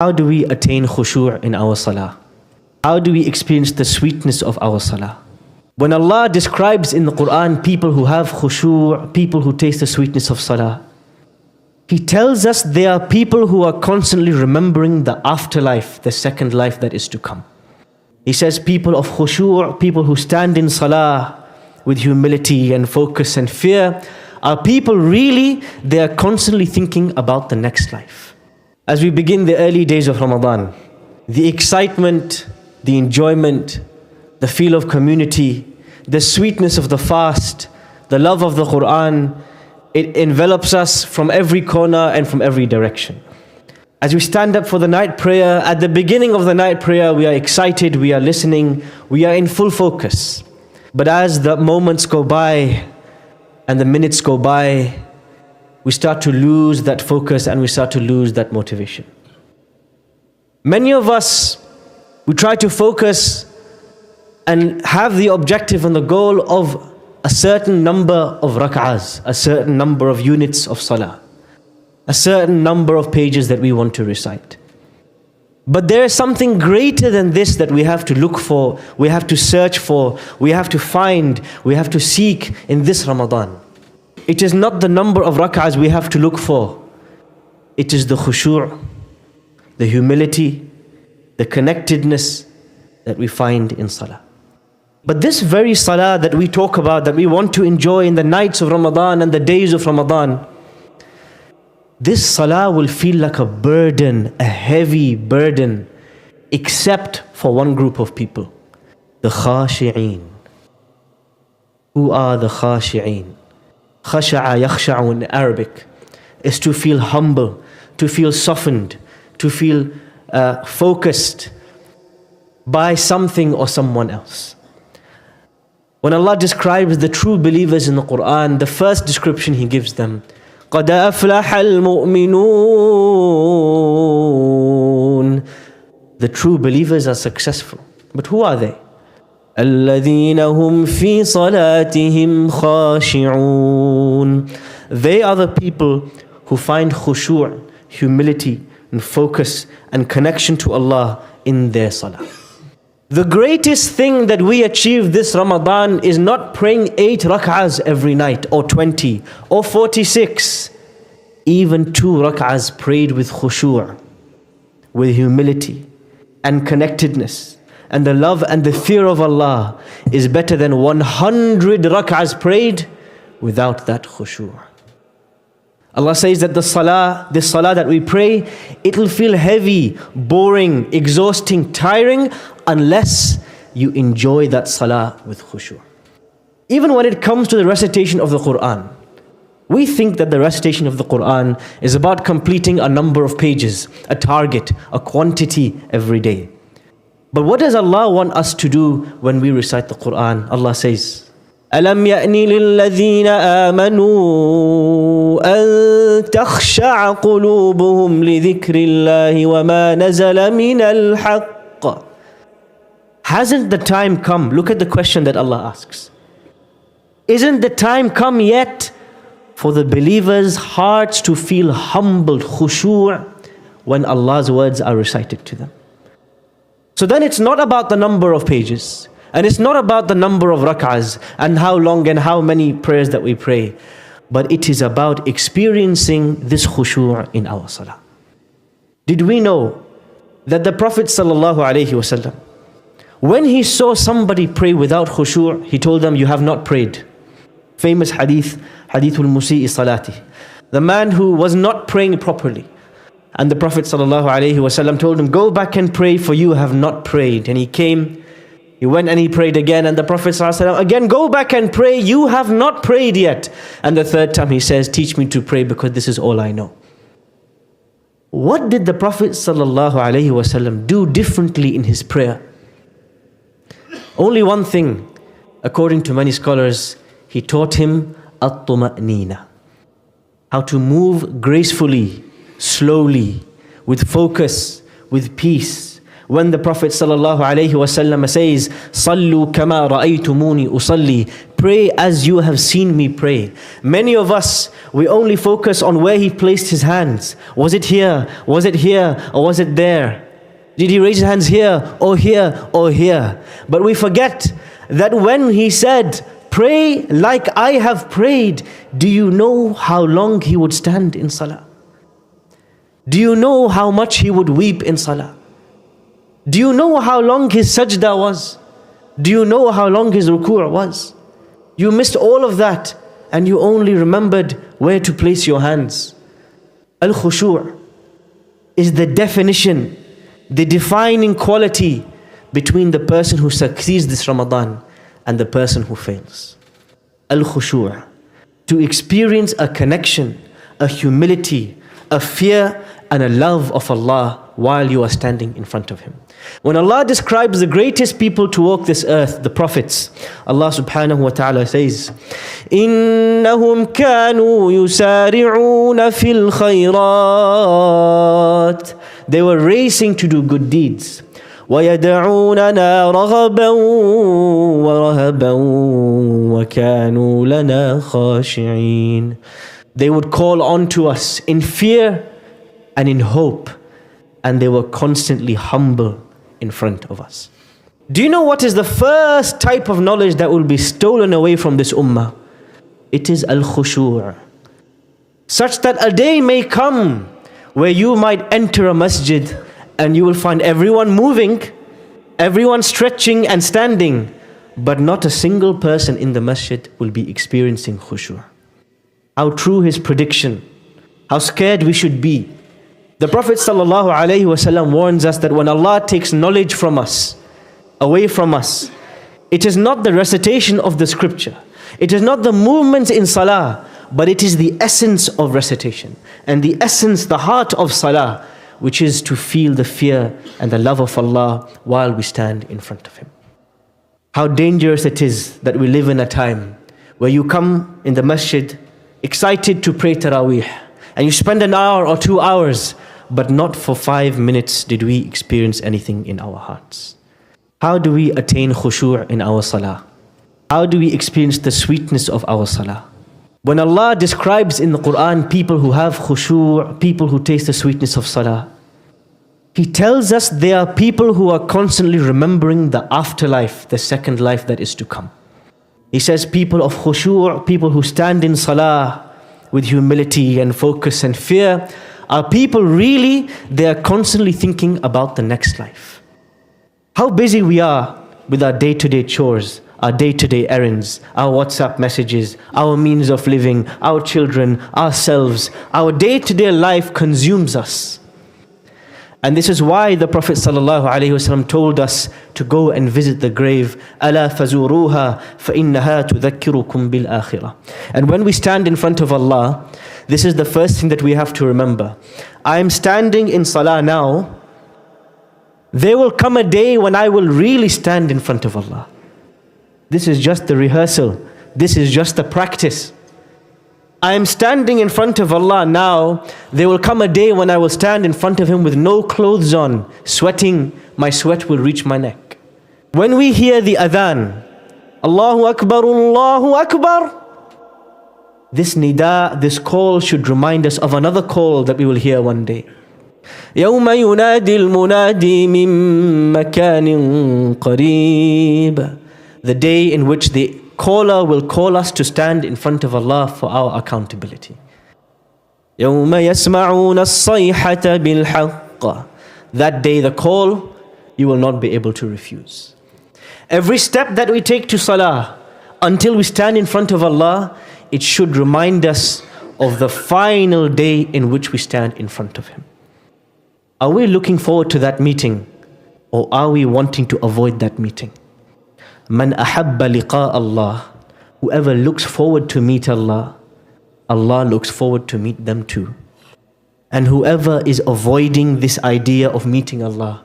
How do we attain khushu' in our salah? How do we experience the sweetness of our salah? When Allah describes in the Quran people who have khushu', people who taste the sweetness of salah, He tells us they are people who are constantly remembering the afterlife, the second life that is to come. He says people of khushu', people who stand in salah with humility and focus and fear, are people really, they are constantly thinking about the next life. As we begin the early days of Ramadan, the excitement, the enjoyment, the feel of community, the sweetness of the fast, the love of the Quran, it envelops us from every corner and from every direction. As we stand up for the night prayer, at the beginning of the night prayer, we are excited, we are listening, we are in full focus. But as the moments go by and the minutes go by, we start to lose that focus and we start to lose that motivation. Many of us, we try to focus and have the objective and the goal of a certain number of rak'ahs, a certain number of units of salah, a certain number of pages that we want to recite. But there is something greater than this that we have to look for, we have to search for, we have to find, we have to seek in this Ramadan. It is not the number of rak'ahs we have to look for. It is the khushu', the humility, the connectedness that we find in salah. But this very salah that we talk about, that we want to enjoy in the nights of Ramadan and the days of Ramadan, this salah will feel like a burden, a heavy burden, except for one group of people, the khashi'een. Who are the khashi'een? Khasha'a yakhsha'u in Arabic is to feel humble, to feel softened, to feel focused by something or someone else. When Allah describes the true believers in the Quran, the first description He gives them, قَدْ أَفْلَحَ الْمُؤْمِنُونَ. The true believers are successful. But who are they? الَّذِينَ هُمْ فِي صَلَاتِهِمْ خَاشِعُونَ. They are the people who find khushu', humility and focus and connection to Allah in their salah. The greatest thing that we achieve this Ramadan is not praying 8 rak'ahs every night, or 20, or 46. Even 2 rak'ahs prayed with khushu', with humility and connectedness and the love and the fear of Allah is better than 100 rak'ahs prayed without that khushu'. Allah says that this salah that we pray, it will feel heavy, boring, exhausting, tiring, unless you enjoy that salah with khushu'. Even when it comes to the recitation of the Quran, we think that the recitation of the Quran is about completing a number of pages, a target, a quantity every day. But what does Allah want us to do when we recite the Quran? Allah says, أَلَمْ يَأْنِ لِلَّذِينَ آمَنُوا أَن تَخْشَعَ قُلُوبُهُمْ لِذِكْرِ اللَّهِ وَمَا نَزَلَ مِنَ الْحَقِّ. Hasn't the time come? Look at the question that Allah asks. Isn't the time come yet for the believers' hearts to feel humbled, khushu' when Allah's words are recited to them? So then it's not about the number of pages, and it's not about the number of rak'ahs and how long and how many prayers that we pray, but it is about experiencing this khushu' in our salah. Did we know that the Prophet ﷺ, when he saw somebody pray without khushu', he told them, you have not prayed. Famous hadith, hadithul musi'i salati. The man who was not praying properly. And the Prophet ﷺ told him, go back and pray, for you have not prayed. And he came, he went and he prayed again. And the Prophet ﷺ, again, go back and pray, you have not prayed yet. And the third time he says, teach me to pray, because this is all I know. What did the Prophet ﷺ do differently in his prayer? Only one thing, according to many scholars, he taught him at-tuma'nina, how to move gracefully, slowly, with focus, with peace, When the Prophet ﷺ says, "Sallu kama ra'aytumuni usalli," pray as you have seen me pray. Many of us, we only focus on where he placed his hands. Was it here? Was it here? Or was it there? Did he raise his hands here or here or here? But we forget that when he said, "Pray like I have prayed," do you know how long he would stand in salah? Do you know how much he would weep in salah? Do you know how long his sajda was? Do you know how long his ruku' was? You missed all of that and you only remembered where to place your hands. Al-khushu' is the definition, the defining quality between the person who succeeds this Ramadan and the person who fails. Al-khushu', to experience a connection, a humility, a fear and a love of Allah while you are standing in front of Him. When Allah describes the greatest people to walk this earth, the prophets, Allah subhanahu wa ta'ala says, إِنَّهُمْ كَانُوا يُسَارِعُونَ فِي الْخَيْرَاتِ. They were racing to do good deeds. وَيَدْعُونَنَا رَغَبًا وَرَهَبًا وَكَانُوا لَنَا خَاشِعِينَ. They would call on to us in fear and in hope, and they were constantly humble in front of us. Do you know what is the first type of knowledge that will be stolen away from this ummah? It is al-khushu'. Such that a day may come where you might enter a masjid and you will find everyone moving, everyone stretching and standing, but not a single person in the masjid will be experiencing khushu'. How true his prediction, how scared we should be. The Prophet ﷺ warns us that when Allah takes knowledge from us, away from us, it is not the recitation of the scripture, it is not the movements in salah, but it is the essence of recitation and the essence, the heart of salah, which is to feel the fear and the love of Allah while we stand in front of Him. How dangerous it is that we live in a time where you come in the masjid excited to pray Taraweeh, and you spend an hour or 2 hours, but not for 5 minutes did we experience anything in our hearts. How do we attain khushu' in our salah? How do we experience the sweetness of our salah? When Allah describes in the Quran people who have khushu', people who taste the sweetness of salah, He tells us they are people who are constantly remembering the afterlife, the second life that is to come. He says people of khushu', people who stand in salah with humility and focus and fear, are people really, they are constantly thinking about the next life. How busy we are with our day-to-day chores, our day-to-day errands, our WhatsApp messages, our means of living, our children, ourselves. Our day-to-day life consumes us. And this is why the Prophet ﷺ told us to go and visit the grave. أَلَا فَزُورُوهَا فَإِنَّهَا تُذَكِّرُكُمْ بِالْآخِرَةِ. And when we stand in front of Allah, this is the first thing that we have to remember. I am standing in salah now. There will come a day when I will really stand in front of Allah. This is just the rehearsal. This is just the practice. I am standing in front of Allah now. There will come a day when I will stand in front of Him with no clothes on, sweating. My sweat will reach my neck. When we hear the adhan, Allahu Akbar, Allahu Akbar, this nida, this call should remind us of another call that we will hear one day. يَوْمَ يُنَادِي الْمُنَادِي مِن مَكَانٍ قَرِيبٍ. The day in which the caller will call us to stand in front of Allah for our accountability. يَوْمَ يَسْمَعُونَ الصَّيْحَةَ بِالْحَقِّ. That day the call, you will not be able to refuse. Every step that we take to salah, until we stand in front of Allah, it should remind us of the final day in which we stand in front of Him. Are we looking forward to that meeting, or are we wanting to avoid that meeting? Man ahabba liqa Allah. Whoever looks forward to meet Allah, Allah looks forward to meet them too. And whoever is avoiding this idea of meeting Allah,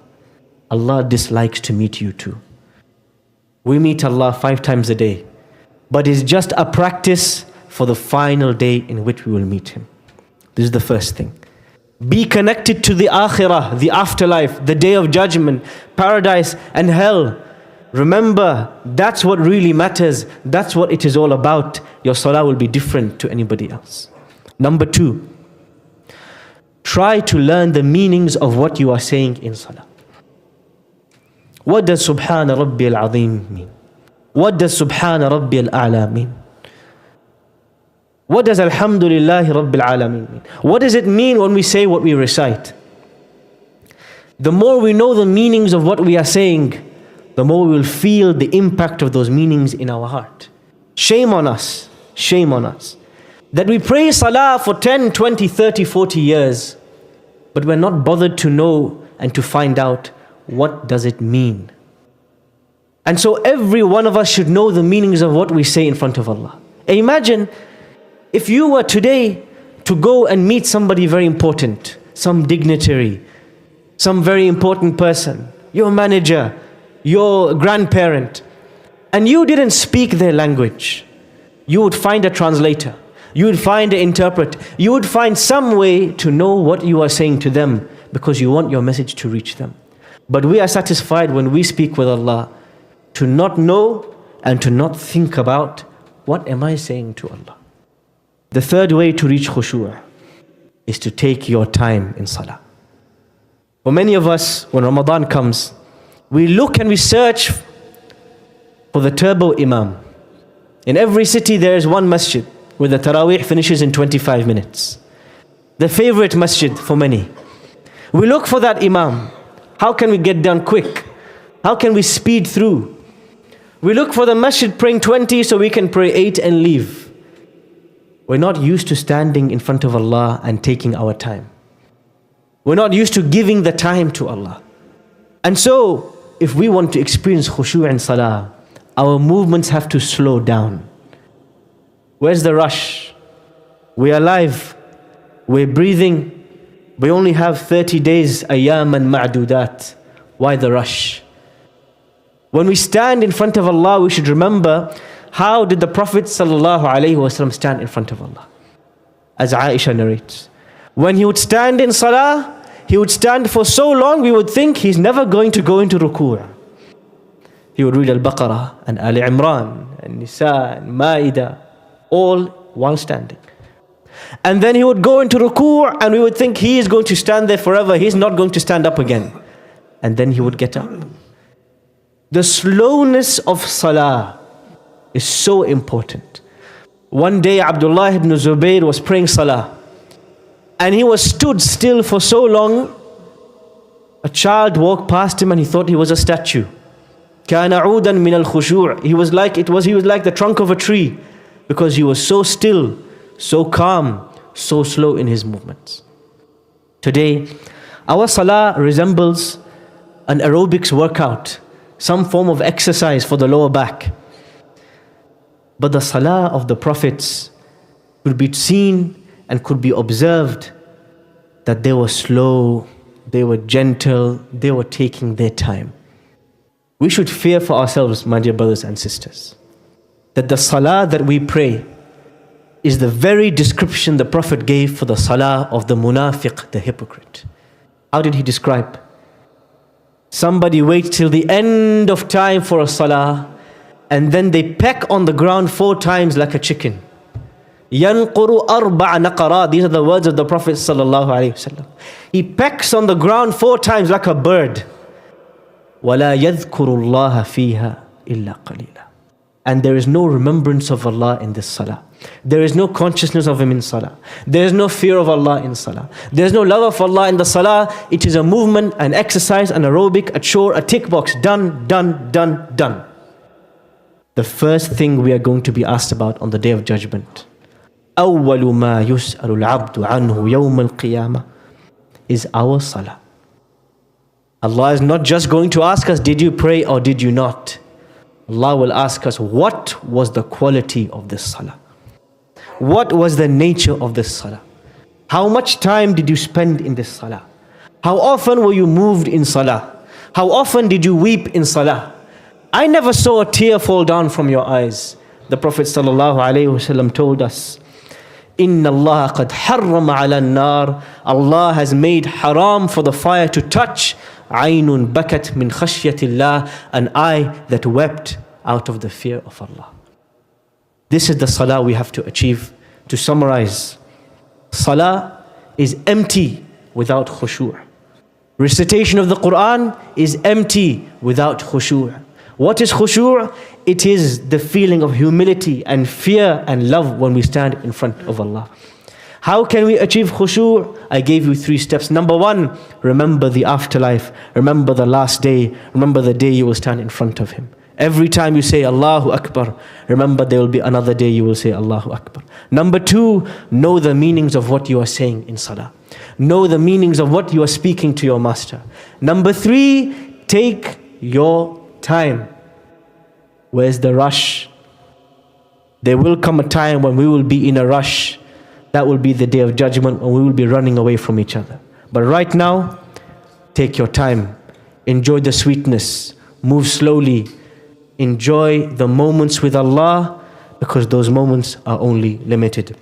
Allah dislikes to meet you too. We meet Allah 5 times a day, but it's just a practice for the final day in which we will meet Him. This is the first thing. Be connected to the akhirah, the afterlife, the day of judgment, paradise and hell. Remember, that's what really matters. That's what it is all about. Your salah will be different to anybody else. Number 2, try to learn the meanings of what you are saying in salah. What does Subhana Rabbi al-Azim mean? What does Subhana Rabbi al-A'la mean? What does Alhamdulillahi Rabbil Alameen mean? What does it mean when we say what we recite? The more we know the meanings of what we are saying, the more we will feel the impact of those meanings in our heart. Shame on us, that we pray salah for 10, 20, 30, 40 years, but we're not bothered to know and to find out what does it mean. And so every one of us should know the meanings of what we say in front of Allah. Imagine if you were today to go and meet somebody very important, some dignitary, some very important person, your manager, your grandparent, and you didn't speak their language, you would find a translator, you would find an interpreter, you would find some way to know what you are saying to them because you want your message to reach them. But we are satisfied when we speak with Allah to not know and to not think about what am I saying to Allah. The third way to reach khushu' is to take your time in salah. For many of us, when Ramadan comes, we look and we search for the turbo imam. In every city there is one masjid where the Taraweeh finishes in 25 minutes. The favorite masjid for many. We look for that imam. How can we get done quick? How can we speed through? We look for the masjid praying 20 so we can pray 8 and leave. We're not used to standing in front of Allah and taking our time. We're not used to giving the time to Allah. And so, if we want to experience khushu' in salah, our movements have to slow down. Where's the rush? We're alive. We're breathing. We only have 30 days, ayyam and ma'dudat. Why the rush? When we stand in front of Allah, we should remember, how did the Prophet ﷺ stand in front of Allah? As Aisha narrates, when he would stand in salah, he would stand for so long we would think he's never going to go into ruku'. He would read Al-Baqarah and Ali Imran and Nisa and Ma'idah, all while standing. And then he would go into ruku' and we would think he is going to stand there forever, he's not going to stand up again. And then he would get up. The slowness of salah is so important. One day Abdullah ibn Zubayr was praying salah and he was stood still for so long. A child walked past him and he thought he was a statue. كان عودا من الخشوع. He was like the trunk of a tree because he was so still, so calm, so slow in his movements. Today, our salah resembles an aerobics workout, some form of exercise for the lower back. But the salah of the prophets could be seen and could be observed that they were slow, they were gentle, they were taking their time. We should fear for ourselves, my dear brothers and sisters, that the salah that we pray is the very description the Prophet gave for the salah of the munafiq, the hypocrite. How did he describe? Somebody waits till the end of time for a salah, and then they peck on the ground 4 times like a chicken. يَنْقُرُ أَرْبَعَ نَقَرَاتٍ. These are the words of the Prophet ﷺ. He pecks on the ground 4 times like a bird. وَلَا يَذْكُرُ اللَّهَ فِيهَا إِلَّا قَلِيلًا. And there is no remembrance of Allah in this salah. There is no consciousness of Him in salah. There is no fear of Allah in salah. There is no love of Allah in the salah. It is a movement, an exercise, an aerobic, a chore, a tick box. Done, done, done, done. The first thing we are going to be asked about on the Day of Judgment, أول ما يسأل العبد عنه يوم القيامة, is our salah. Allah is not just going to ask us, did you pray or did you not? Allah will ask us, what was the quality of this salah? What was the nature of this salah? How much time did you spend in this salah? How often were you moved in salah? How often did you weep in salah? I never saw a tear fall down from your eyes. The Prophet ﷺ told us, Inna Allah qad harrama ala nar. Allah has made haram for the fire to touch. Aynun bakat min khashyatillah, an eye that wept out of the fear of Allah. This is the salah we have to achieve. To summarize, salah is empty without khushu'. Recitation of the Quran is empty without khushu'. What is khushu'? It is the feeling of humility and fear and love when we stand in front of Allah. How can we achieve khushu'? I gave you 3 steps. Number 1, remember the afterlife. Remember the last day. Remember the day you will stand in front of Him. Every time you say Allahu Akbar, remember there will be another day you will say Allahu Akbar. Number 2, know the meanings of what you are saying in salah. Know the meanings of what you are speaking to your master. Number 3, take your time. Where's the rush? There will come a time when we will be in a rush. That will be the day of judgment when we will be running away from each other. But right now, take your time. Enjoy the sweetness. Move slowly. Enjoy the moments with Allah, because those moments are only limited.